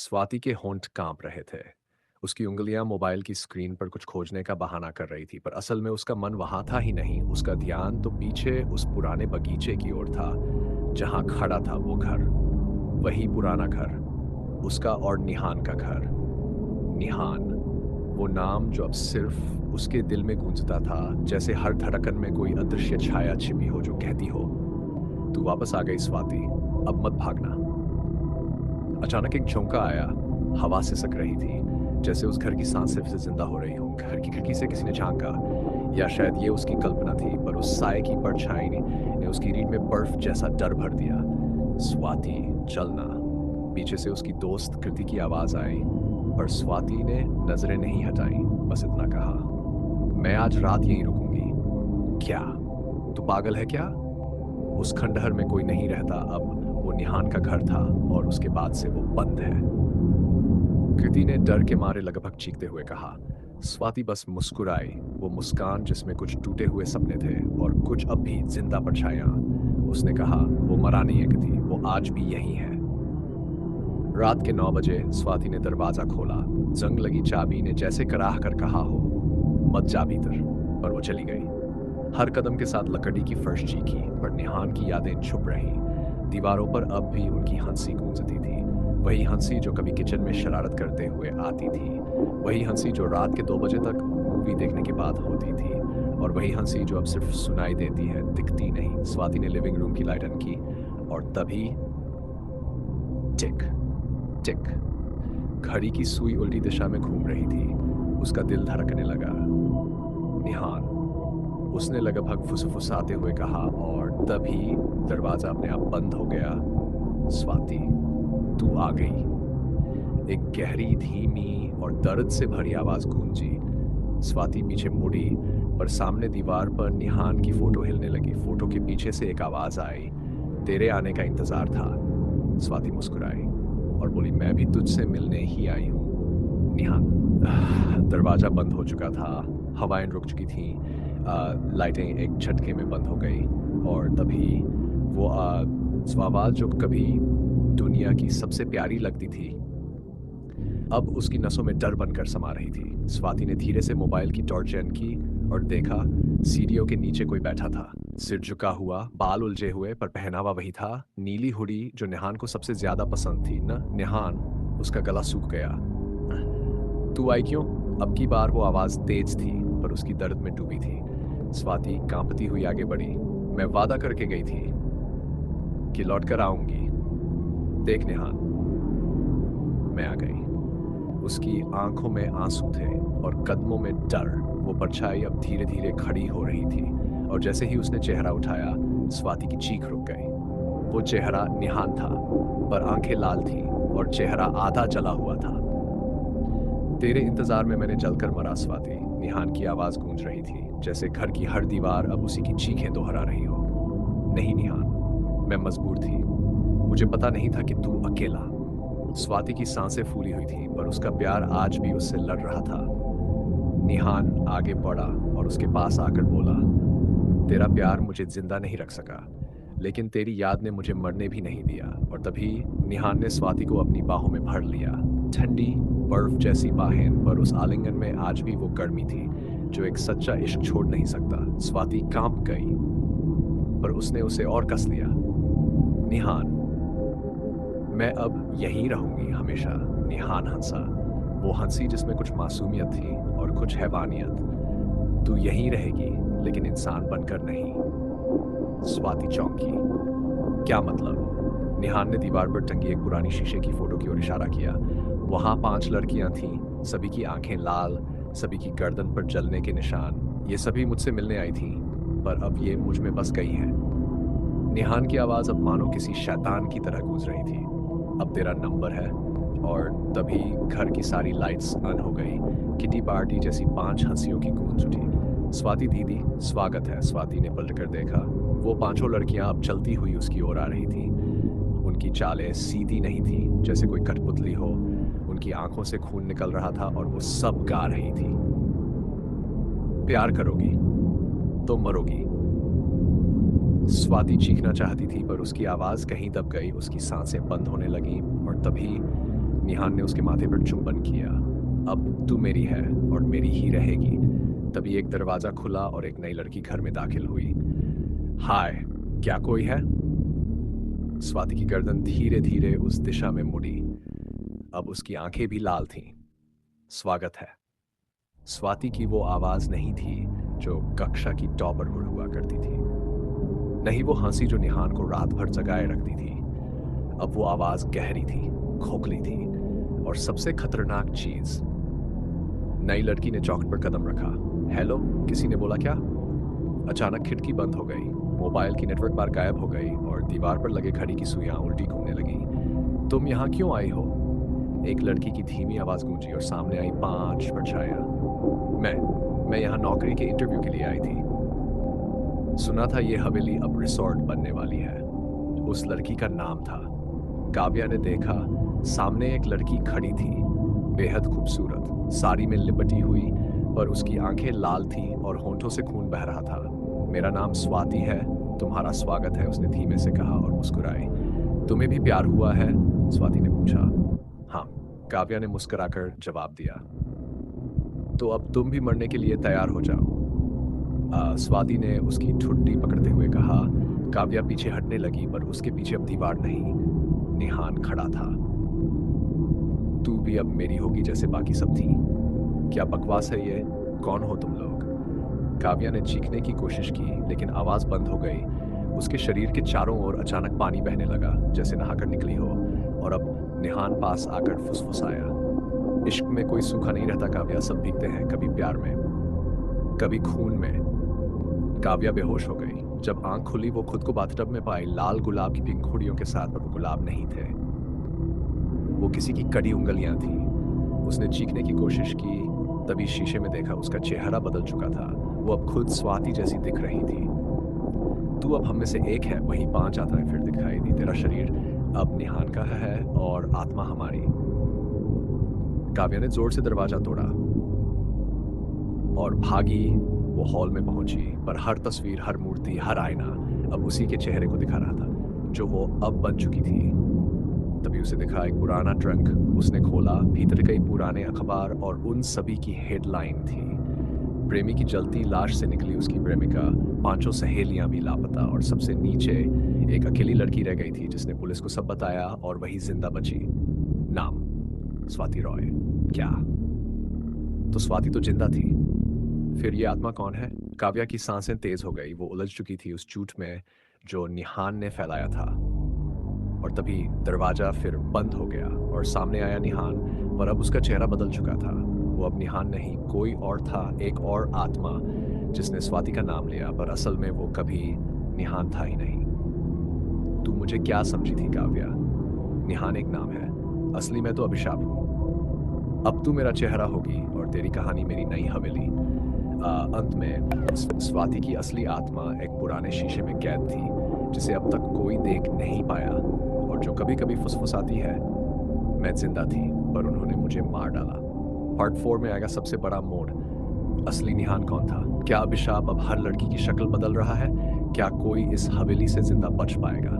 स्वाति के होंठ कांप रहे थे। उसकी उंगलियां मोबाइल की स्क्रीन पर कुछ खोजने का बहाना कर रही थी, पर असल में उसका मन वहां था ही नहीं। उसका ध्यान तो पीछे उस पुराने बगीचे की ओर था, जहां खड़ा था वो घर। वही पुराना घर, उसका और निहान का घर। निहान, वो नाम जो अब सिर्फ उसके दिल में गूंजता था, जैसे हर धड़कन में कोई अदृश्य छाया छिपी हो जो कहती हो, तू वापस आ गई स्वाति, अब मत भागना। अचानक एक झोंका आया। हवा सिसक रही थी, जैसे उस घर की सांसें फिर से जिंदा हो रही हों। घर की खिड़की से किसी ने झांका, या शायद ये उसकी कल्पना थी, पर उस साए की परछाई ने उसकी रीढ़ में बर्फ जैसा डर भर दिया। स्वाति, चलना। पीछे से उसकी दोस्त कृति की आवाज आई, पर स्वाति ने नजरें नहीं हटाई। बस इतना कहा, मैं आज रात यहीं रुकूंगी। क्या तू पागल है क्या? उस खंडहर में कोई नहीं रहता अब। वो निहान का घर था, और उसके बाद से वो बंद है। कृति ने डर के मारे लगभग चीखते हुए कहा। स्वाति बस मुस्कुराई, वो मुस्कान जिसमें कुछ टूटे हुए सपने थे और कुछ अब भी जिंदा परछाइयां। उसने कहा, वो मरा नहीं है कृति, वो आज भी यही है। रात के 9 बजे स्वाति ने दरवाजा खोला। जंग लगी चाबी ने जैसे कराह कर कहा हो, मत जा भीतर। पर वो चली गई। हर कदम के साथ लकड़ी की फर्श चीखी, पर निहान की यादें छुप रहीं। दीवारों पर अब भी उनकी हंसी गूंजती थी। वही हंसी जो कभी किचन में शरारत करते हुए आती थी। वही हंसी जो रात के 2 बजे तक मूवी देखने के बाद होती थी। और वही हंसी जो अब सिर्फ सुनाई देती है, दिखती नहीं। स्वाति ने लिविंग रूम की लाइट ऑन की, और तभी टिक टिक, घड़ी की सुई उल्टी दिशा में घूम रही थी। उसका दिल धड़कने लगा। निहान, उसने लगभग फुसफुसाते हुए कहा, और तभी दरवाजा अपने आप बंद हो गया। स्वाति, तू आ गई। एक गहरी, धीमी और दर्द से भरी आवाज गूंजी। स्वाति पीछे मुड़ी, पर सामने दीवार पर निहान की फोटो हिलने लगी। फोटो के पीछे से एक आवाज आई, तेरे आने का इंतजार था। स्वाति मुस्कुराई और बोली, मैं भी तुझसे मिलने ही आई हूँ निहान। दरवाजा बंद हो चुका था। हवाएं रुक चुकी थीं। लाइटें एक झटके में बंद हो गई, और तभी वो आवाज जो कभी दुनिया की सबसे प्यारी लगती थी, अब उसकी नसों में डर बनकर समा रही थी। स्वाति ने धीरे से मोबाइल की टॉर्च ऑन की और देखा, सीढ़ियों के नीचे कोई बैठा था। सिर झुका हुआ, बाल उलझे हुए, पर पहनावा वही था। नीली हुडी जो निहान को सबसे ज्यादा पसंद थी न निहान। उसका गला सूख गया। तू आई क्यों? अब की बार वो आवाज तेज थी, पर उसकी दर्द में डूबी थी। स्वाति कांपती हुई आगे बढ़ी। मैं वादा करके गई थी कि लौट कर आऊंगी। देख निहान, मैं आ गई। उसकी आंखों में आंसू थे और कदमों में डर। वो परछाई अब धीरे धीरे खड़ी हो रही थी, और जैसे ही उसने चेहरा उठाया, स्वाति की चीख रुक गई। वो चेहरा निहान था, पर आंखें लाल थी और चेहरा आधा जला हुआ था। तेरे इंतजार में मैंने जलकर मरा स्वाति, निहान की आवाज गूंज रही थी, जैसे घर की हर दीवार अब उसी की चीखें दोहरा रही हो। नहीं निहान, मैं मजबूर थी। मुझे पता नहीं था कि तू अकेला। स्वाति की सांसें फूली हुई थी, पर उसका प्यार आज भी उससे लड़ रहा था। निहान आगे बढ़ा और उसके पास आकर बोला, तेरा प्यार मुझे जिंदा नहीं रख सका, लेकिन तेरी याद ने मुझे मरने भी नहीं दिया। और तभी निहान ने स्वाति को अपनी बाहों में भर लिया। ठंडी बर्फ जैसी बाहें, पर उस आलिंगन में आज भी वो गर्मी थी जो एक सच्चा इश्क छोड़ नहीं सकता। स्वाति कांप गई, पर उसने उसे और कस लिया। निहान, मैं अब यहीं रहूंगी हमेशा। निहान हंसा, वो हंसी जिसमें कुछ मासूमियत थी और कुछ हैवानियत। तू यहीं रहेगी, लेकिन इंसान बनकर नहीं। स्वाति चौंकी। क्या मतलब? निहान ने दीवार पर टंगी एक पुरानी शीशे की फोटो की ओर इशारा किया। वहां 5 लड़कियां थीं, सभी की आंखें लाल, सभी की गर्दन पर जलने के निशान। ये सभी मुझसे मिलने आई थीं, पर अब ये मुझ में बस गई हैं। निहान की आवाज अब मानो किसी शैतान की तरह गूंज रही थी। अब तेरा नंबर है। और तभी घर की सारी लाइट्स ऑन हो गई। किटी पार्टी जैसी 5 हंसियों की गूंज उठी। स्वाति दीदी, स्वागत है। स्वाति ने पलटकर देखा। वो 5 लड़कियां अब चलती हुई उसकी ओर आ रही थी। उनकी चालें सीधी नहीं थी, जैसे कोई कठपुतली हो। उनकी आंखों से खून निकल रहा था, और वो सब गा रही थी, प्यार करोगी तो मरोगी। स्वाति चीखना चाहती थी, पर उसकी आवाज कहीं दब गई। उसकी सांसें बंद होने लगीं, और तभी निहान ने उसके माथे पर चुंबन किया। अब तू मेरी है और मेरी ही रहेगी। तभी एक दरवाजा खुला और एक नई लड़की घर में दाखिल हुई। हाय, क्या कोई है? स्वाति की गर्दन धीरे धीरे उस दिशा में मुड़ी। अब उसकी आंखें भी लाल थीं। स्वागत है। स्वाति की वो आवाज नहीं थी जो कक्षा की टॉपर हुआ करती थी। नहीं वो हंसी जो निहान को रात भर जगाए रखती थी। अब वो आवाज गहरी थी, खोखली थी, और सबसे खतरनाक चीज, नई लड़की ने चौखट पर कदम रखा। हेलो, किसी ने बोला क्या? अचानक खिड़की बंद हो गई, मोबाइल की नेटवर्क बार गायब हो गई और दीवार पर लगे घड़ी की सुइयां उल्टी घूमने लगी। तुम यहाँ क्यों आई हो? एक लड़की की धीमी आवाज गूंजी और सामने आई 5 परछाइयां। मैं यहाँ नौकरी के इंटरव्यू के लिए आई थी। सुना था ये हवेली अब रिसोर्ट बनने वाली है। उस लड़की का नाम था काव्या। ने देखा, सामने एक लड़की खड़ी थी, बेहद खूबसूरत, साड़ी में लिपटी हुई, पर उसकी आंखें लाल थीं और होंठों से खून बह रहा था। मेरा नाम स्वाति है, तुम्हारा स्वागत है, उसने धीमे से कहा और मुस्कुराई। तुम्हें भी प्यार हुआ है? स्वाति ने पूछा। हाँ, काव्या ने मुस्कुराकर जवाब दिया। तो अब तुम भी मरने के लिए तैयार हो जाओ, स्वाति ने उसकी ठुड्डी पकड़ते हुए कहा। काव्या पीछे हटने लगी, पर उसके पीछे अब दीवार नहीं, निहान खड़ा था। तू भी अब मेरी होगी जैसे बाकी सब थी। क्या बकवास है ये? कौन हो तुम लोग? काव्या ने चीखने की कोशिश की, लेकिन आवाज बंद हो गई। उसके शरीर के चारों ओर अचानक पानी बहने लगा, जैसे नहाकर निकली हो, और अब निहान पास आकर फुसफुसाया। इश्क में कोई सूखा नहीं रहता काव्या, सब भीगते हैं, कभी प्यार में, कभी खून में। काव्या बेहोश हो गई। जब आंख खुली वो खुद को बाथटब में पाई, लाल गुलाब की पंखुड़ियों के साथ, पर वो गुलाब नहीं थे, वो किसी की कड़ी उंगलियां थी। उसने चीखने की कोशिश की, तभी शीशे में देखा उसका चेहरा बदल चुका था। वो अब खुद स्वाति जैसी दिख रही थी। तू अब हम में से एक है, वही 5 यात्राएं फिर दिखाई दी। तेरा शरीर अब निहान का है और आत्मा हमारी। काव्या ने जोर से दरवाजा तोड़ा और भागी। वो हॉल में पहुंची, पर हर तस्वीर, हर मूर्ति, हर आईना अब उसी के चेहरे को दिखा रहा था, जो वो अब बन चुकी थी। तभी उसे दिखा एक पुराना ट्रंक। उसने खोला, भीतर कई पुराने अखबार और उन सभी की हेडलाइन थी। प्रेमी की जलती लाश से निकली उसकी प्रेमिका, 5 सहेलियां भी लापता, और सबसे नीचे एक अकेली लड़की रह गई थी जिसने पुलिस को सब बताया और वही जिंदा बची। नाम स्वाति रॉय। क्या? तो स्वाति तो जिंदा थी। फिर ये आत्मा कौन है? काव्या की सांसें तेज हो गई। वो उलझ चुकी थी उस झूठ में जो निहान ने फैलाया था। और तभी दरवाजा फिर बंद हो गया और सामने आया निहान, पर अब उसका चेहरा बदल चुका था। वो अब निहान नहीं, कोई और था, एक और आत्मा जिसने स्वाति का नाम लिया, पर असल में वो कभी निहान था ही नहीं। तू मुझे क्या समझी थी काव्या? निहान एक नाम है, असली में तो अभिशाप हूं। अब तू मेरा चेहरा होगी और तेरी कहानी मेरी नई हवेली। अंत में स्वाति की असली आत्मा एक पुराने शीशे में कैद थी, जिसे अब तक कोई देख नहीं पाया, और जो कभी कभी फुसफुसाती है, मैं जिंदा थी पर उन्होंने मुझे मार डाला। पार्ट 4 में आएगा सबसे बड़ा मोड़। असली निहान कौन था? क्या अभिशाप अब हर लड़की की शक्ल बदल रहा है? क्या कोई इस हवेली से जिंदा बच पाएगा?